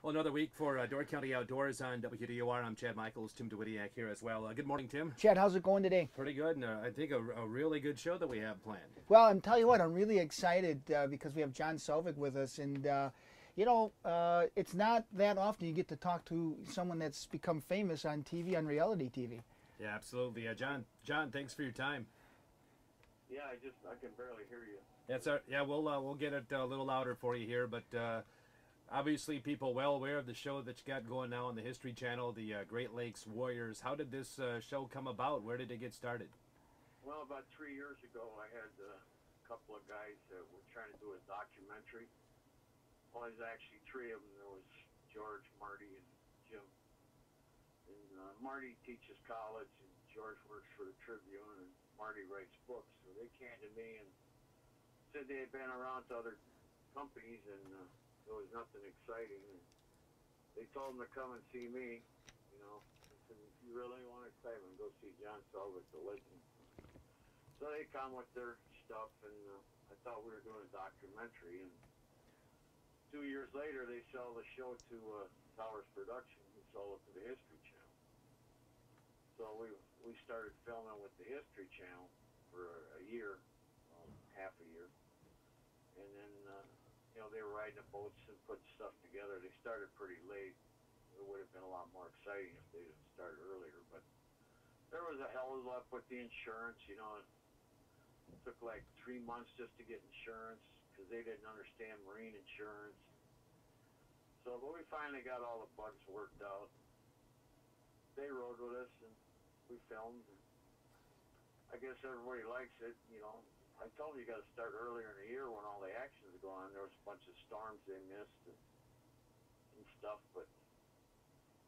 Well, another week for Door County Outdoors on WDOR. I'm Chad Michaels, Tim DeWittiak here as well. Good morning, Tim. Chad, how's it going today? Pretty good, and I think a really good show that we have planned. Well, I'm telling you what, I'm really excited because we have John Selvick with us, and it's not that often you get to talk to someone that's become famous on TV, on reality TV. Yeah, absolutely. John, thanks for your time. Yeah, I can barely hear you. That's yeah, we'll get it a little louder for you here, but obviously people well aware of the show that you got going now on the History Channel, the Great Lakes Warriors. How did this show come about? Where did it get started? Well, about 3 years ago, I had a couple of guys that were trying to do a documentary. Well, there's actually three of them. There was George, Marty, and Jim. And Marty teaches college, and George works for the Tribune, and Marty writes books. So they came to me and said they had been around to other companies, and there was nothing exciting. And they told them to come and see me. You know, I said, if you really want excitement, go see John Selvick, the legend. So they come with their stuff, and I thought we were doing a documentary. And 2 years later, they sell the show to Towers Productions, who sold it to the History Channel. So we started filming with the History Channel for a year, half a year, and then they were riding the boats and putting stuff together. They started pretty late. It would have been a lot more exciting if they had started earlier, but there was a hell of a lot with the insurance. It took like 3 months just to get insurance because they didn't understand marine insurance. So, but we finally got all the bugs worked out. They rode with us and we filmed. And I guess everybody likes it. I told them you got to start earlier in the year when all the actions are going on. There was a bunch of storms they missed and stuff, but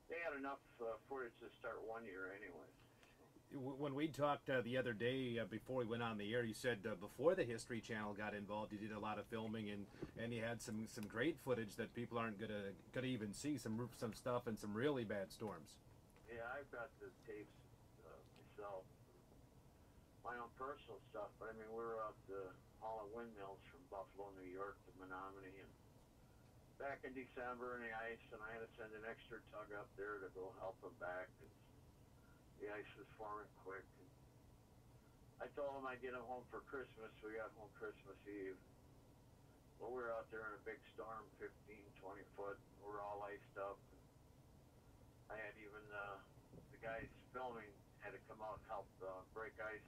they had enough footage to start 1 year anyway. When we talked the other day before we went on the air, you said before the History Channel got involved, you did a lot of filming and you had some great footage that people aren't gonna even see. Some stuff and some really bad storms. Yeah, I've got the tapes myself, my own personal stuff. But I mean, we were out hauling windmills from Buffalo, New York to Menominee, and back in December in the ice, and I had to send an extra tug up there to go help them back. The ice was forming quick. And I told them I'd get them home for Christmas. We got home Christmas Eve. Well, we were out there in a big storm, 15, 20 foot. We were all iced up. I had even the guys filming had to come out and help break ice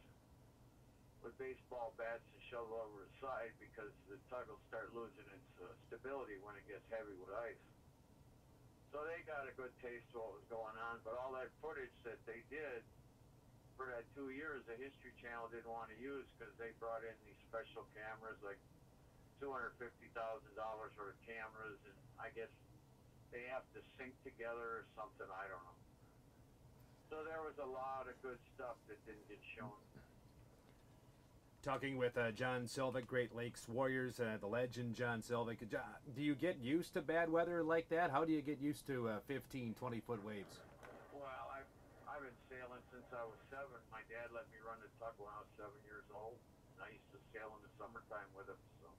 with baseball bats and shovel over the side because the tug will start losing its stability when it gets heavy with ice. So they got a good taste of what was going on, but all that footage that they did for that 2 years, the History Channel didn't want to use because they brought in these special cameras, like $250,000 worth of cameras, and I guess they have to sync together or something, I don't know. So there was a lot of good stuff that didn't get shown. Talking with John Selvick, Great Lakes Warriors, the legend John Selvick. Do you get used to bad weather like that? How do you get used to 15, 20-foot waves? Well, I've been sailing since I was 7. My dad let me run the tug when I was 7 years old. And I used to sail in the summertime with him. So,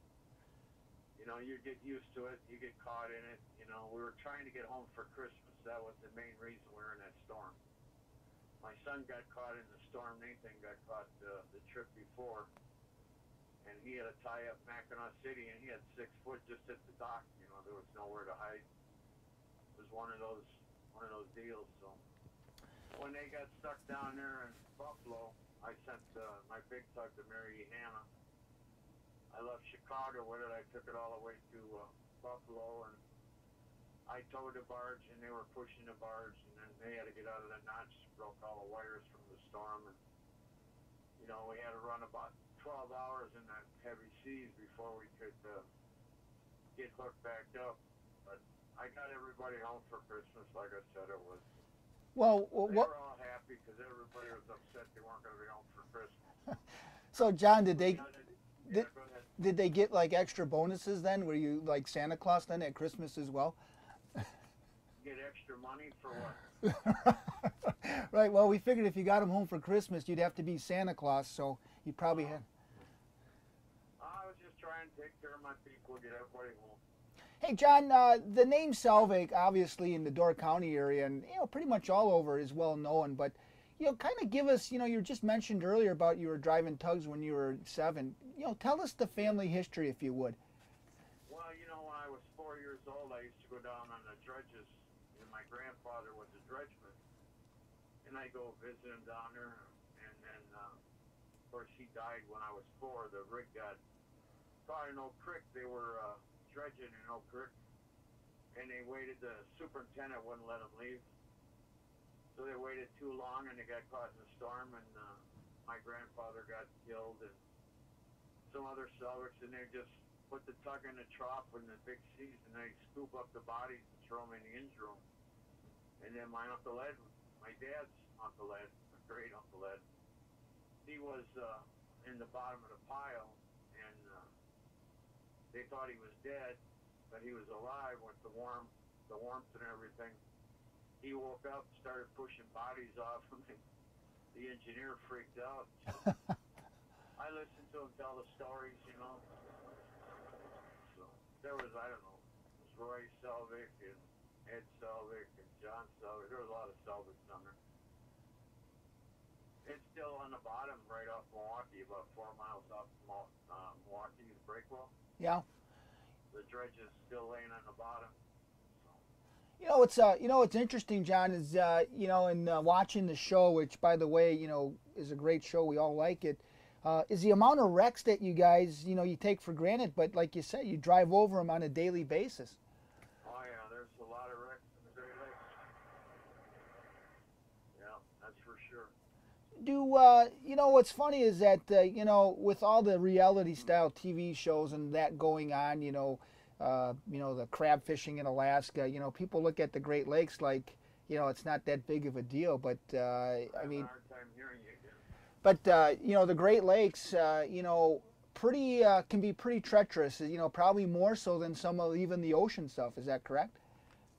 you get used to it. You get caught in it. We were trying to get home for Christmas. That was the main reason we were in that storm. My son got caught in the storm. Nathan got caught the trip before, and he had a tie up Mackinac City, and he had 6 foot just at the dock. There was nowhere to hide. It was one of those deals. So when they got stuck down there in Buffalo, I sent my big tug to Mary Hannah. I left Chicago with it. I took it all the way to Buffalo, and I towed the barge, and they were pushing the barge, and then they had to get out of the notch, broke all the wires from the storm, and we had to run about 12 hours in that heavy seas before we could get hooked back up. But I got everybody home for Christmas, like I said it was. Well, they were all happy because everybody was upset they weren't going to be home for Christmas. So, John, did they get like extra bonuses then? Were you like Santa Claus then at Christmas as well? Get extra money for what? Right. Well, we figured if you got them home for Christmas, you'd have to be Santa Claus. So you probably had. I was just trying to take care of my people, get everybody home. Hey, John, the name Selvick, obviously in the Door County area and pretty much all over is well known. But kind of give us, you just mentioned earlier about you were driving tugs when you were 7. Tell us the family history, if you would. Well, when I was 4 years old, I used to go down on the dredges, and my grandfather was a dredgeman, and I go visit him down there. And then, of course, he died when I was 4. The rig got caught in Oak Creek. They were dredging in Oak Creek, and they waited. The superintendent wouldn't let them leave, so they waited too long, and they got caught in a storm, and my grandfather got killed, and some other Selvicks, and they just put the tug in the trough in the big seas, and they scoop up the bodies and throw them in the engine room. And then my Uncle Ed, my dad's Uncle Ed, my great Uncle Ed, he was in the bottom of the pile, and they thought he was dead, but he was alive with the warmth and everything. He woke up, started pushing bodies off, and the engineer freaked out. I listened to him tell the stories, So there was, I don't know, it was Roy Selvick and Ed Selvick and John Selvick. There was a lot of Selvicks on there. It's still on the bottom right off Milwaukee, about 4 miles off Milwaukee, the breakwell. Yeah. The dredge is still laying on the bottom. What's interesting, John, is in watching the show, which by the way, is a great show. We all like it. Is the amount of wrecks that you guys, you take for granted, but like you said, you drive over them on a daily basis. Oh yeah, there's a lot of wrecks in the Great Lakes. Yeah, that's for sure. What's funny is that, with all the reality style TV shows and that going on, the crab fishing in Alaska, people look at the Great Lakes like, it's not that big of a deal. But, I mean, a hard time hearing you again. But, the Great Lakes, can be pretty treacherous, probably more so than some of even the ocean stuff. Is that correct?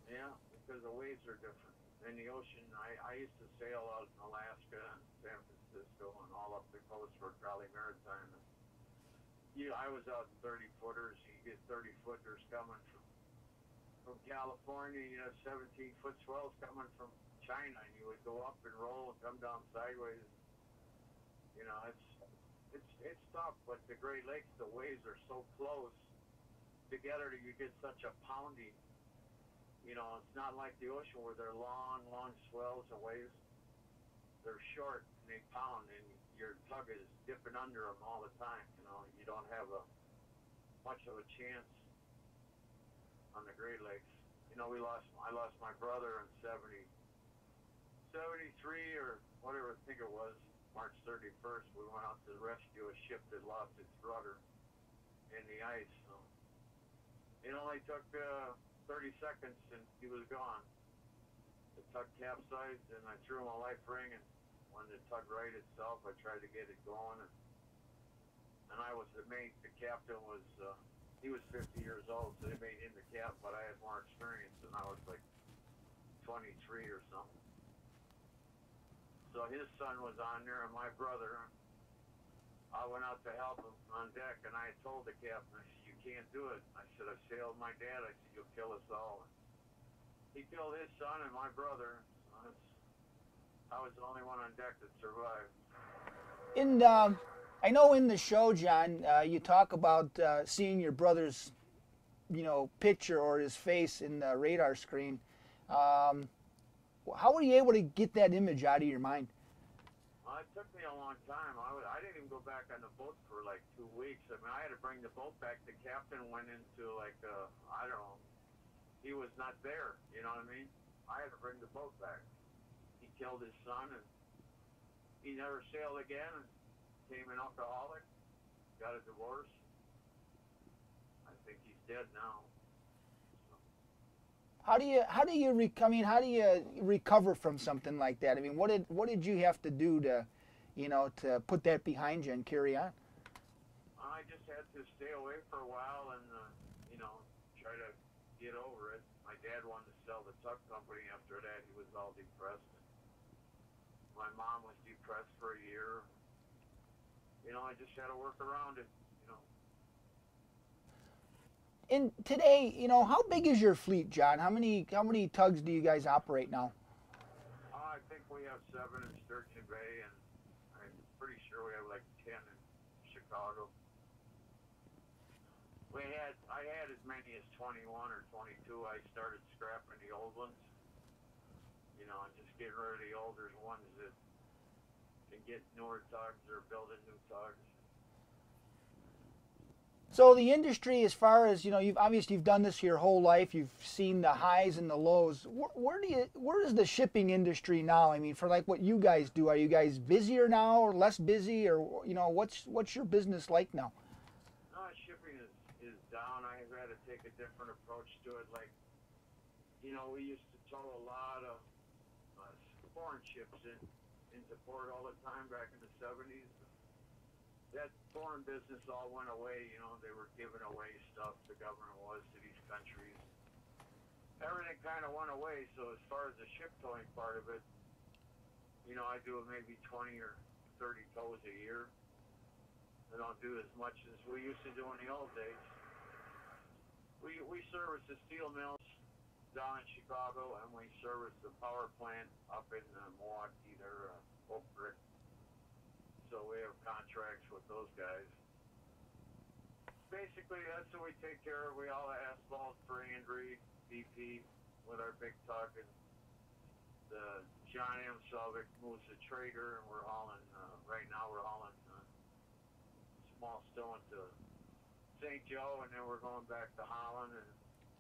Yeah, because the waves are different. In the ocean, I used to sail out in Alaska and San Francisco and all up the coast for Raleigh Maritime. I was out in 30-footers. You get 30-footers coming from California. 17-foot swells coming from China, and you would go up and roll and come down sideways. It's tough, but the Great Lakes, the waves are so close together that you get such a pounding. It's not like the ocean where they're long swells and waves. They're short and they pound, and your tug is dipping under them all the time. You don't have much of a chance on the Great Lakes. I lost my brother in 73 or whatever I think it was. March 31st, we went out to rescue a ship that lost its rudder in the ice. So it only took 30 seconds and he was gone. The tug capsized, and I threw him a life ring, and when the tug righted itself, I tried to get it going, and I was the mate. The captain was, he was 50 years old, so they made him the cap, but I had more experience, and I was like 23 or something. So his son was on there, and my brother. I went out to help him on deck, and I told the captain, I said, "You can't do it." I said, "I sailed my dad." I said, "You'll kill us all." He killed his son and my brother. I was the only one on deck that survived. I know in the show, John, you talk about seeing your brother's, picture or his face in the radar screen. How were you able to get that image out of your mind? It took me a long time. I didn't even go back on the boat for like 2 weeks. I mean, I had to bring the boat back. The captain went into like, I don't know, he was not there. You know what I mean? I had to bring the boat back. He killed his son, and he never sailed again, and became an alcoholic, got a divorce. I think he's dead now. How do you recover from something like that? I mean, what did you have to do to put that behind you and carry on? I just had to stay away for a while and try to get over it. My dad wanted to sell the tug company after that. He was all depressed. My mom was depressed for a year. I just had to work around it. And today, you know, how big is your fleet, John? How many tugs do you guys operate now? I think we have 7 in Sturgeon Bay, and I'm pretty sure we have like 10 in Chicago. I had as many as 21 or 22. I started scrapping the old ones, you know, and just getting rid of the older ones that can get newer tugs or building new tugs. So the industry, as far as you know, you've done this your whole life. You've seen the highs and the lows. Where is the shipping industry now? I mean, for like what you guys do, are you guys busier now or less busy, or you know, what's your business like now? No, shipping is down. I've had to take a different approach to it. Like, you know, we used to tow a lot of foreign ships into port all the time back in the 70s. That foreign business all went away. You know, they were giving away stuff, the government was, to these countries. Everything kind of went away. So as far as the ship towing part of it, you know, I do maybe 20 or 30 tows a year. I don't do as much as we used to do in the old days. We service the steel mills down in Chicago, and we service the power plant up in Milwaukee, there, Oak Creek. So we have contracts with those guys. Basically, that's what we take care of. We all asphalt for Andrew, BP, with our big tug, and the John M. Selvick moves the trader, and we're hauling, right now we're hauling small stone to St. Joe, and then we're going back to Holland, and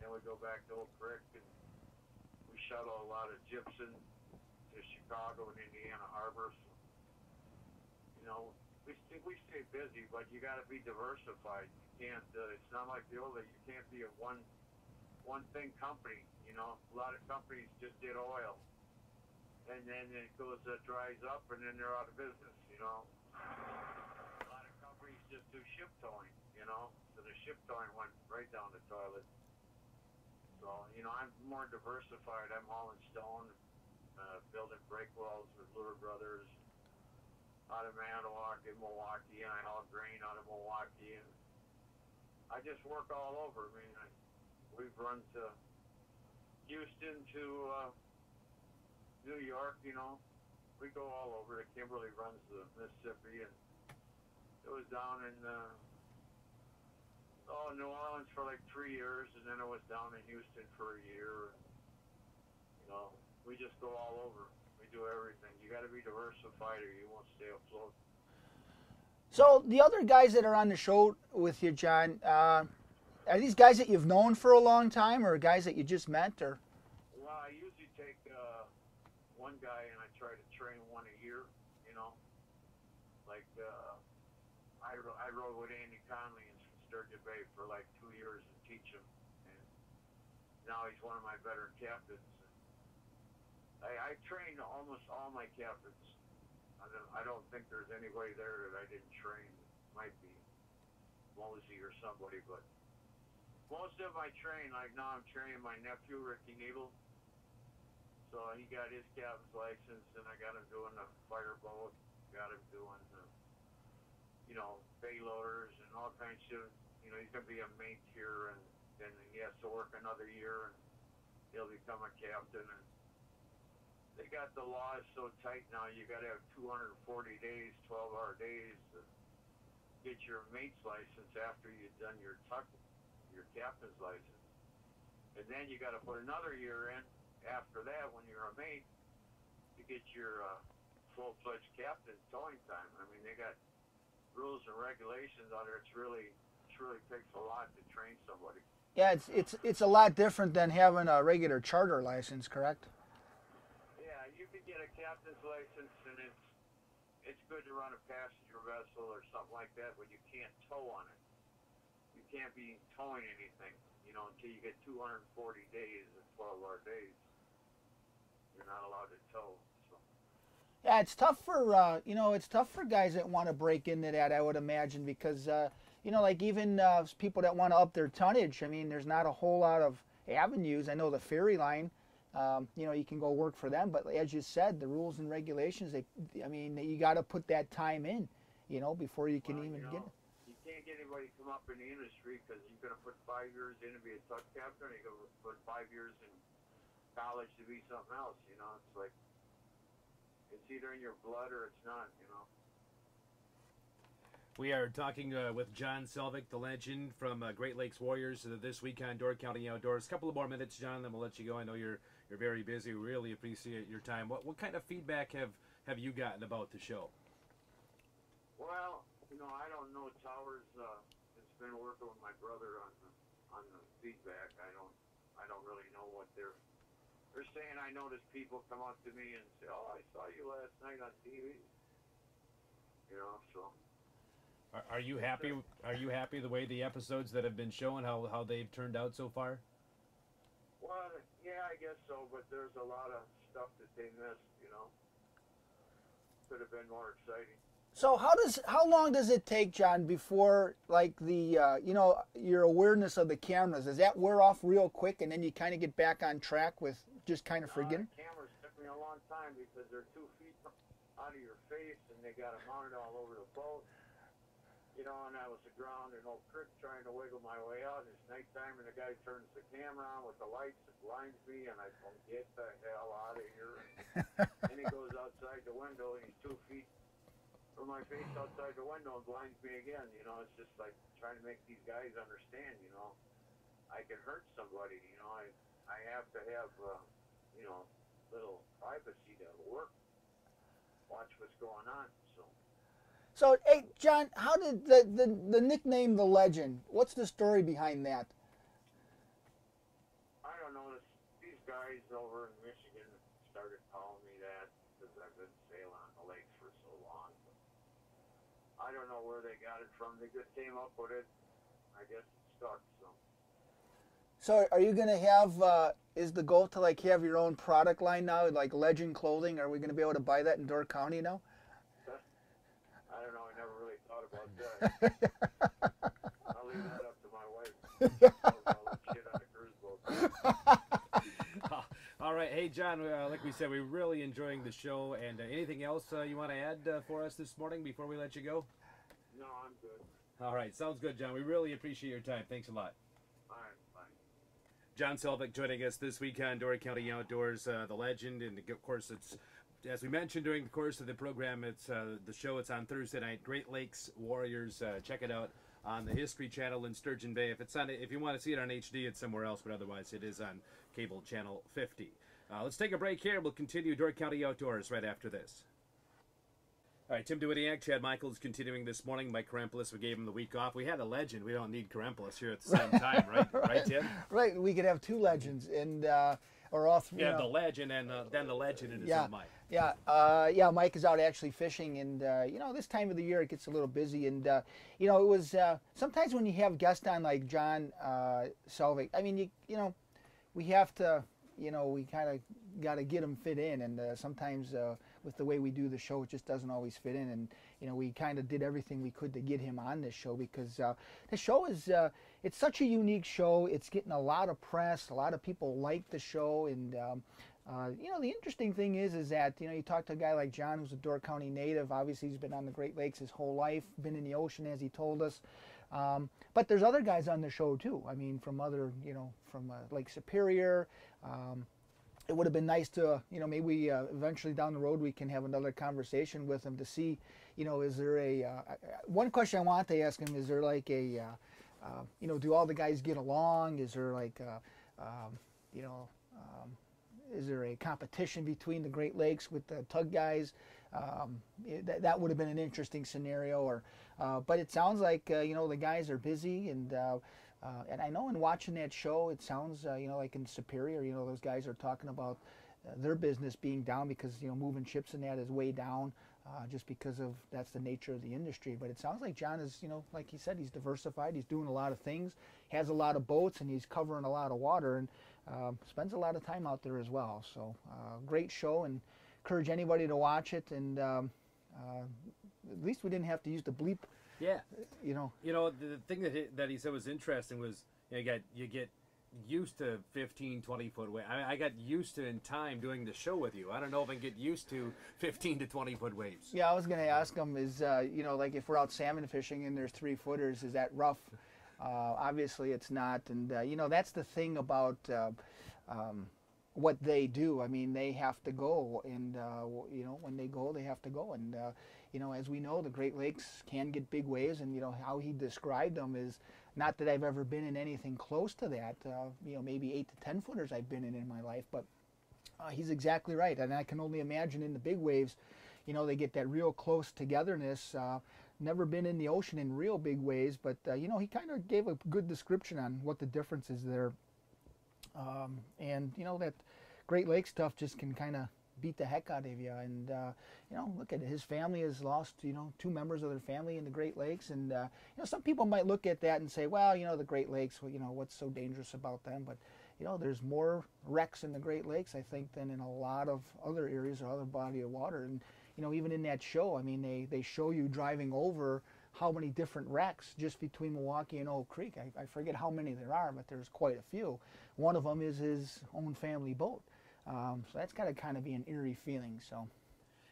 then we go back to Oak Creek, and we shuttle a lot of gypsum to Chicago and Indiana Harbor. So, you know, we stay busy, but you got to be diversified. You can't. It's not like the old days. You can't be a one thing company. You know, a lot of companies just did oil, and then it dries up, and then they're out of business. You know, a lot of companies just do ship towing. You know, so the ship towing went right down the toilet. So, you know, I'm more diversified. I'm hauling stone, building break walls with Lure Brothers out of Manitowoc in Milwaukee, and I haul grain out of Milwaukee, and I just work all over. I mean, we've run to Houston to New York, you know. We go all over. Kimberly runs the Mississippi, and it was down in New Orleans for like 3 years, and then it was down in Houston for a year. You know, we just go all over. We do everything. You got to be diversified, or you won't stay afloat. So the other guys that are on the show with you, John, are these guys that you've known for a long time, or guys that you just met, or? Well, I usually take one guy and I try to train one a year. You know, like I rode with Andy Conley in Sturgeon Bay for like 2 years and teach him, and now he's one of my better captains. I trained almost all my captains. I don't think there's anybody there that I didn't train. Might be Mosey or somebody, but most of them I train. Like now I'm training my nephew, Ricky Needle. So he got his captain's license, and I got him doing the fireboat, got him doing you know, bay loaders and all kinds of, you know, he's going to be a mate here, and then he has to work another year, and he'll become a captain. And they got the laws so tight now, you got to have 240 days, 12-hour days to get your mate's license after you've done your captain's license. And then you got to put another year in after that when you're a mate to get your full-fledged captain towing time. I mean, they got rules and regulations on it. It really takes a lot to train somebody. Yeah, it's a lot different than having a regular charter license, correct? Yeah, you can get a captain's license, and it's good to run a passenger vessel or something like that, but you can't tow on it. You can't be towing anything, you know, until you get 240 days and 12-hour days. You're not allowed to tow. So. Yeah, it's tough for it's tough for guys that want to break into that, I would imagine, because you know, like even people that want to up their tonnage. I mean, there's not a whole lot of avenues. I know the ferry line, you know, you can go work for them, but as you said, the rules and regulations, you got to put that time in, you know, before you can even get it. You can't make anybody come up in the industry because you're going to put 5 years in to be a tug captain, or you're going to put 5 years in college to be something else. You know, it's like it's either in your blood or it's not. You know. We are talking with John Selvick, the legend from Great Lakes Warriors, this week on Door County Outdoors. A couple of more minutes, John, then we'll let you go. I know you're very busy. We really appreciate your time. What kind of feedback have you gotten about the show? Well, you know, I don't know. Towers has been working with my brother on the feedback. I don't really know what they're saying. I notice people come up to me and say, "Oh, I saw you last night on TV." You know, so. Are you happy? Are you happy the way the episodes that have been shown, how they've turned out so far? Well, yeah, I guess so. But there's a lot of stuff that they missed. You know, could have been more exciting. So how long does it take, John, before like the your awareness of the cameras, does that wear off real quick and then you kind of get back on track with just kind of forgetting? The cameras took me a long time because they're 2 feet out of your face and they got them mounted all over the boat. You know, and I was aground in Oak Creek trying to wiggle my way out. And it's nighttime, and the guy turns the camera on with the lights and blinds me, and I go, "Get the hell out of here!" And he goes outside the window, and he's 2 feet from my face outside the window and blinds me again. You know, it's just like trying to make these guys understand. You know, I can hurt somebody. You know, I have to have little privacy to work, watch what's going on. So, hey, John, how did the nickname The Legend, what's the story behind that? I don't know. These guys over in Michigan started calling me that because I've been sailing on the lakes for so long. But I don't know where they got it from. They just came up with it. I guess it stuck. So are you going to have, is the goal to like have your own product line now, like Legend Clothing? Are we going to be able to buy that in Door County now? I don't know. I never really thought about that. I'll leave that up to my wife. I'll shit on a cruise boat. All right. Hey, John, like we said, we're really enjoying the show. And anything else you want to add for us this morning before we let you go? No, I'm good. All right. Sounds good, John. We really appreciate your time. Thanks a lot. All right. Bye. John Selvick joining us this week on Door County Outdoors, the legend. And, of course, it's... As we mentioned during the course of the program, it's the show. It's on Thursday night. Great Lakes Warriors. Check it out on the History Channel in Sturgeon Bay. If you want to see it on HD, it's somewhere else, but otherwise it is on cable channel 50. Let's take a break here. We'll continue Door County Outdoors right after this. All right, Tim Duidiak, Chad Michaels continuing this morning. Mike Karempoulos, we gave him the week off. We had a legend. We don't need Karempoulos here at the same time, right? Right, Tim? Right. We could have two legends, and or all three. Yeah, the legend and then the legend and his own Mike. Yeah, Mike is out actually fishing, and this time of the year it gets a little busy, and it was sometimes when you have guests on like John Selvick, I mean, we have to, we kind of got to get them fit in, and sometimes with the way we do the show, it just doesn't always fit in, and we kind of did everything we could to get him on this show because the show is it's such a unique show. It's getting a lot of press. A lot of people like the show, and the interesting thing is that, you talk to a guy like John, who's a Door County native. Obviously, he's been on the Great Lakes his whole life, been in the ocean, as he told us. But there's other guys on the show, too. I mean, from other, from Lake Superior. It would have been nice to, maybe eventually down the road we can have another conversation with him to see, is there one question I want to ask him, is there like do all the guys get along? Is there like, is there a competition between the Great Lakes with the tug guys? That would have been an interesting scenario. But it sounds like the guys are busy, and I know in watching that show, it sounds like in Superior, those guys are talking about their business being down because moving ships and that is way down, just because of that's the nature of the industry. But it sounds like John is like he said, he's diversified. He's doing a lot of things, has a lot of boats, and he's covering a lot of water, and spends a lot of time out there as well. So great show, and encourage anybody to watch it. And at least we didn't have to use the bleep. Yeah. The thing that he said was interesting was you get used to 15, 20-foot waves. I got used to in time doing the show with you. I don't know if I can get used to 15 to 20-foot waves. Yeah, I was going to ask him is, like if we're out salmon fishing and there's 3-footers, is that rough? Obviously it's not. And, that's the thing about what they do. I mean, they have to go. And, when they go, they have to go. And, as we know, the Great Lakes can get big waves. And, how he described them is not that I've ever been in anything close to that. Maybe 8 to 10-footers I've been in my life. But he's exactly right. And I can only imagine in the big waves, they get that real close togetherness. Never been in the ocean in real big waves, but he kind of gave a good description on what the difference is there. And that Great Lake stuff just can kind of beat the heck out of you. And look at it. His family has lost 2 members of their family in the Great Lakes, and some people might look at that and say, well, the Great Lakes, what's so dangerous about them? But there's more wrecks in the Great Lakes, I think, than in a lot of other areas or other body of water. And even in that show, I mean, they show you driving over how many different wrecks just between Milwaukee and Oak Creek. I forget how many there are, but there's quite a few. One of them is his own family boat. So that's got to kind of be an eerie feeling. So,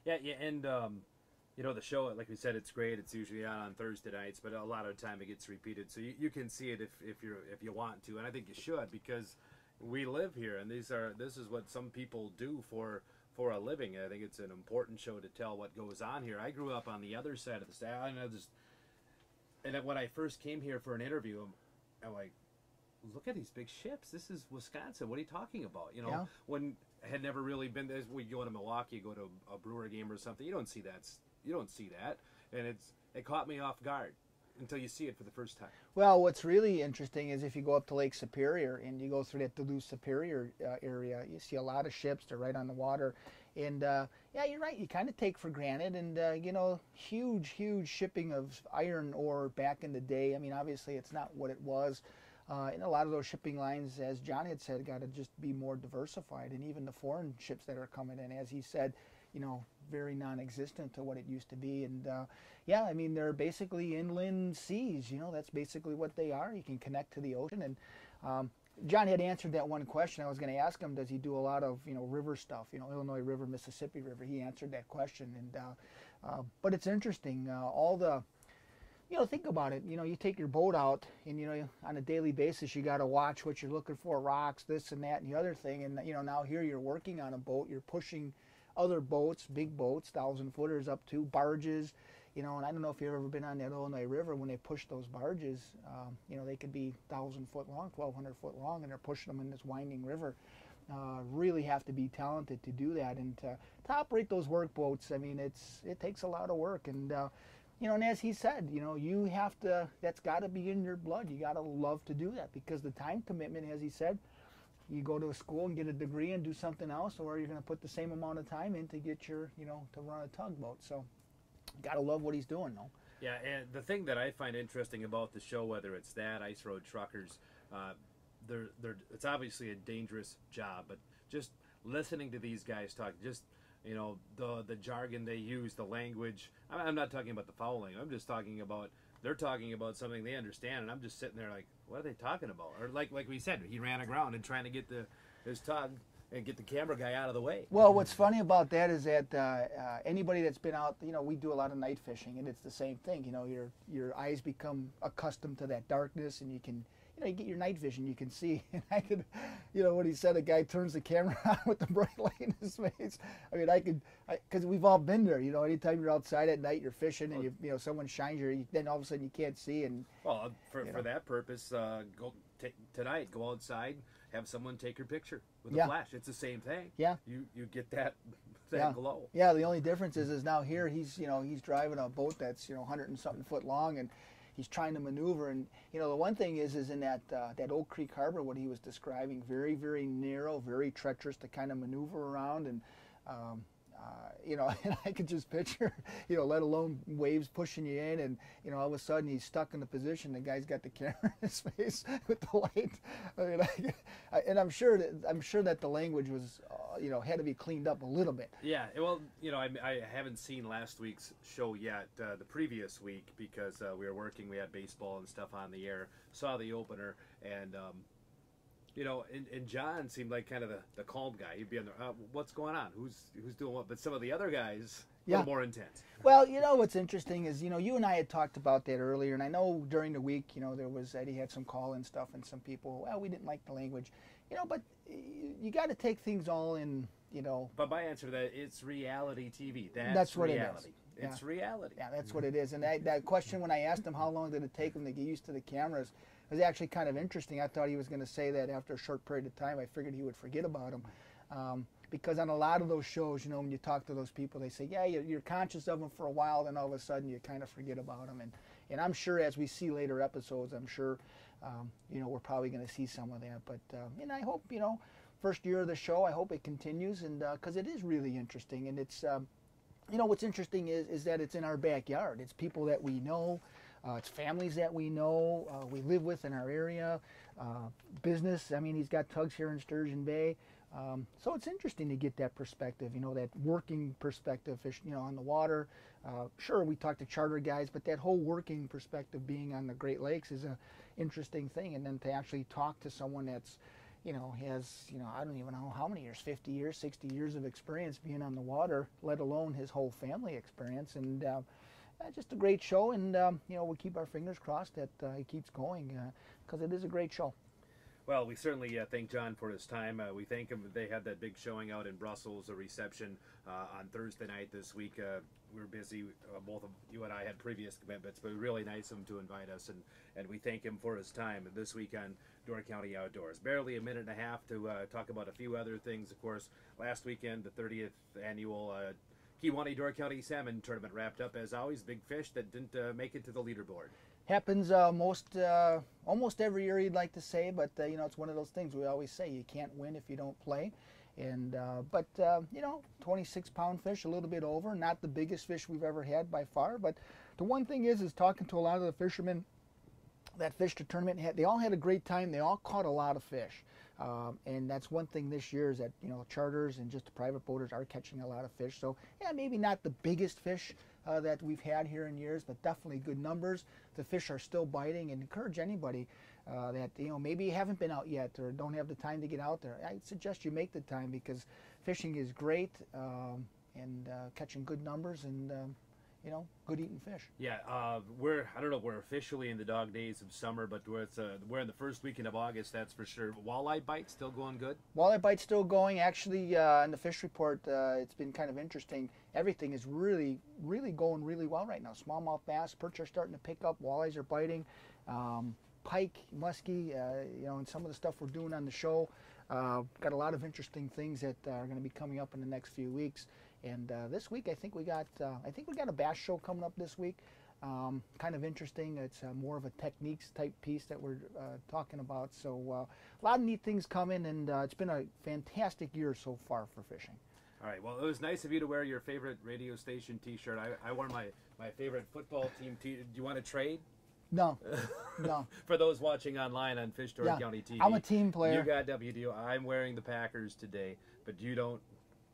yeah, and the show, like we said, it's great. It's usually on Thursday nights, but a lot of the time it gets repeated, so you can see it if you want to, and I think you should, because we live here, and this is what some people do for a living. I think it's an important show to tell what goes on here. I grew up on the other side of the state. And when I first came here for an interview, I'm like, look at these big ships. This is Wisconsin. What are you talking about? Yeah. When I had never really been there. We go to Milwaukee, go to a Brewer game or something. You don't see that. And it caught me off guard until you see it for the first time. Well, what's really interesting is if you go up to Lake Superior and you go through that Duluth Superior area, you see a lot of ships. They're right on the water. And, yeah, you're right. You kind of take for granted. And, huge shipping of iron ore back in the day. I mean, obviously it's not what it was. And a lot of those shipping lines, as John had said, got to just be more diversified. And even the foreign ships that are coming in, as he said, very non-existent to what it used to be. And yeah, I mean, they're basically inland seas. That's basically what they are. You can connect to the ocean. And John had answered that one question. I was going to ask him, does he do a lot of river stuff? Illinois River, Mississippi River. He answered that question. And but it's interesting. All the think about it. You take your boat out, and on a daily basis, you got to watch what you're looking for: rocks, this and that, and the other thing. And now here you're working on a boat. You're pushing other boats, big boats, 1,000-footers up to barges, and I don't know if you've ever been on that Illinois River when they push those barges. They could be 1,000-foot long, 1,200-foot long, and they're pushing them in this winding river. Really have to be talented to do that, and to operate those work boats. I mean, it takes a lot of work, and and as he said, you have to. That's got to be in your blood. You got to love to do that, because the time commitment, as he said. You go to a school and get a degree and do something else, or you're going to put the same amount of time in to get your, to run a tugboat. So, got to love what he's doing, though. Yeah, and the thing that I find interesting about the show, whether it's that, Ice Road Truckers, it's obviously a dangerous job, but just listening to these guys talk, just the jargon they use, the language. I'm not talking about the fouling. I'm just talking about. They're talking about something they understand, and I'm just sitting there like, what are they talking about? Or like we said, he ran aground and trying to get his tug and get the camera guy out of the way. Well, what's funny about that is that anybody that's been out, we do a lot of night fishing, and it's the same thing. Your eyes become accustomed to that darkness, and you can, you get your night vision, you can see. And I could, what he said, a guy turns the camera on with the bright light in his face. I mean, because we've all been there, anytime you're outside at night, you're fishing, and someone shines then all of a sudden you can't see. And well, for that purpose, tonight, go outside, have someone take your picture with a flash. It's the same thing. Yeah. You get that glow. Yeah. The only difference is now here he's driving a boat that's 100 and something foot long, and he's trying to maneuver. And the one thing is in that Oak Creek Harbor, what he was describing, very, very narrow, very treacherous to kind of maneuver around. And and I could just picture, let alone waves pushing you in, and all of a sudden he's stuck in a position. The guy's got the camera in his face with the light. I mean, and I'm sure that the language was, had to be cleaned up a little bit. Yeah, well, I haven't seen last week's show yet. The previous week, because we were working, we had baseball and stuff on the air. Saw the opener, and You know, and John seemed like kind of the calm guy. He'd be on there, what's going on? Who's doing what? But some of the other guys, a little more intense. Well, you know what's interesting is, you know, you and I had talked about that earlier, and I know during the week, you know, there was Eddie had some call-in stuff, and some people, well, we didn't like the language, you know, but you got to take things all in, you know. But my answer to that, it's reality TV. That's what reality. it is. It's reality. Yeah, that's what it is. And that question, when I asked him how long did it take him to get used to the cameras, was actually kind of interesting. I thought he was going to say that after a short period of time. I figured he would forget about them. Because on a lot of those shows, you know, when you talk to those people, they say, yeah, you're conscious of them for a while, then all of a sudden you kind of forget about them. And I'm sure as we see later episodes, I'm sure, you know, we're probably going to see some of that. But, and I hope, you know, first year of the show, I hope it continues, and because it is really interesting. And it's, you know, what's interesting is that it's in our backyard. It's people that we know. It's families that we know, we live with in our area, business. I mean, he's got tugs here in Sturgeon Bay. So it's interesting to get that perspective, you know, that working perspective, fish, you know, on the water. Sure, we talk to charter guys, but that whole working perspective being on the Great Lakes is an interesting thing. And then to actually talk to someone that's, you know, has, you know, I don't even know how many years, 50 years, 60 years of experience being on the water, let alone his whole family experience. And just a great show, and you know, we'll keep our fingers crossed that it keeps going, because it is a great show. Well, we certainly thank John for his time. We thank him. They had that big showing out in Brussels, a reception on Thursday night this week. We were busy. Both of you and I had previous commitments, but really nice of him to invite us, and we thank him for his time this week on Door County Outdoors. Barely a minute and a half to talk about a few other things. Of course, last weekend, the 30th annual Kewanee Door County Salmon Tournament wrapped up. As always, big fish that didn't make it to the leaderboard. Happens almost every year, you'd like to say, but you know, it's one of those things we always say, you can't win if you don't play. And but you know, 26-pound fish, a little bit over, not the biggest fish we've ever had by far. But the one thing is talking to a lot of the fishermen that fished the tournament, they all had a great time. They all caught a lot of fish. And that's one thing this year is that, you know, charters and just the private boaters are catching a lot of fish. So, yeah, maybe not the biggest fish that we've had here in years, but definitely good numbers. The fish are still biting, and encourage anybody that, you know, maybe you haven't been out yet or don't have the time to get out there. I suggest you make the time, because fishing is great, and catching good numbers, and you know, good eating fish. Yeah, I don't know if we're officially in the dog days of summer, but we're in the first weekend of August, that's for sure. Walleye bite still going good? Walleye bite's still going. Actually, in the fish report, it's been kind of interesting. Everything is really going really well right now. Smallmouth bass, perch are starting to pick up. Walleyes are biting. Pike, muskie, you know, and some of the stuff we're doing on the show. Got a lot of interesting things that are going to be coming up in the next few weeks. And this week, I think we got a bass show coming up this week. Kind of interesting. It's more of a techniques type piece that we're talking about. So a lot of neat things coming, and it's been a fantastic year so far for fishing. All right. Well, it was nice of you to wear your favorite radio station T-shirt. I wore my favorite football team T-shirt. Do you want to trade? No, no. For those watching online on Fish Door County TV, I'm a team player. You got WDOR. I'm wearing the Packers today, but you don't.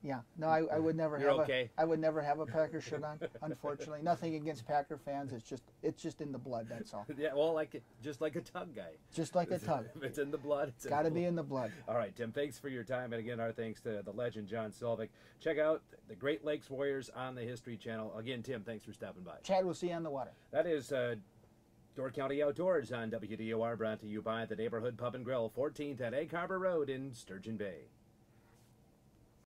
Yeah, no, I would never You're have okay. I would never have a Packer shirt on. Unfortunately, nothing against Packer fans. It's just in the blood. That's all. Yeah, well, just like a tug guy. Just like a tug. If it's in the blood, it's got to be in the blood. All right, Tim. Thanks for your time, and again, our thanks to the legend John Selvick. Check out the Great Lakes Warriors on the History Channel. Again, Tim, thanks for stopping by. Chad, we'll see you on the water. That is Door County Outdoors on WDOR, brought to you by the Neighborhood Pub and Grill, 14th at Egg Harbor Road in Sturgeon Bay.